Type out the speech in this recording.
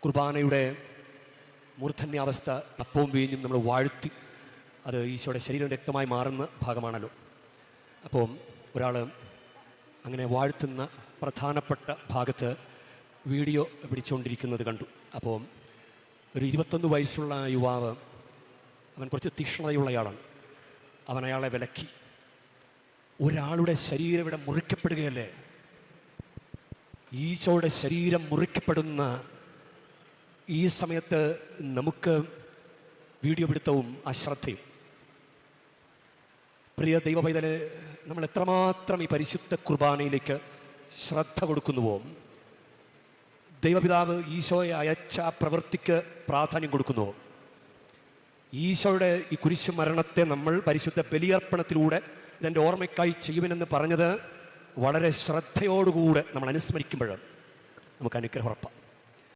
കുർബാനയുടെ മൂർധന്യാവസ്ഥ അപ്പവും വീഞ്ഞും നമ്മൾ വാഴ്ത്തി അത് ഈശോയുടെ ശരീരം രക്തമായി മാറുന്ന ഭാഗമാണല്ലോ. അപ്പോൾ ഒരാൾ അങ്ങനെ വാഴ്ത്തുന്ന പ്രധാനപ്പെട്ട ഭാഗത്ത് വീഡിയോ പിടിച്ചുകൊണ്ടിരിക്കുന്നത് കണ്ടു. അപ്പോൾ ഒരു 21 വയസ്സുള്ള യുവാവ്, അവൻ കുറച്ച് തീക്ഷ്ണതയുള്ളയാളാണ്. അവൻ അയാളെ വിലക്കി. ഒരാളുടെ ശരീരം ഇവിടെ മുറിക്കപ്പെടുകയല്ലേ, ഈശോയുടെ ശരീരം മുറിക്കപ്പെടുന്ന ഈ സമയത്ത് നമുക്ക് വീഡിയോ പിടുത്തവും അശ്രദ്ധയും. പ്രിയ ദൈവ പൈതലെ, നമ്മൾ എത്രമാത്രം ഈ പരിശുദ്ധ കുർബാനയിലേക്ക് ശ്രദ്ധ കൊടുക്കുന്നുവോ, ദൈവപിതാവ് ഈശോയെ അയച്ച പ്രവൃത്തിക്ക് പ്രാധാന്യം കൊടുക്കുന്നുവോ, ഈശോയുടെ ഈ കുരിശു മരണത്തെ നമ്മൾ പരിശുദ്ധ ബലിയർപ്പണത്തിലൂടെ ഇതെൻ്റെ ഓർമ്മയ്ക്കായി ചെയ്യുമെന്ന് പറഞ്ഞത് വളരെ ശ്രദ്ധയോടുകൂടെ നമ്മൾ അനുസ്മരിക്കുമ്പോൾ നമുക്ക് അനുഗ്രഹം ഉറപ്പാണ്.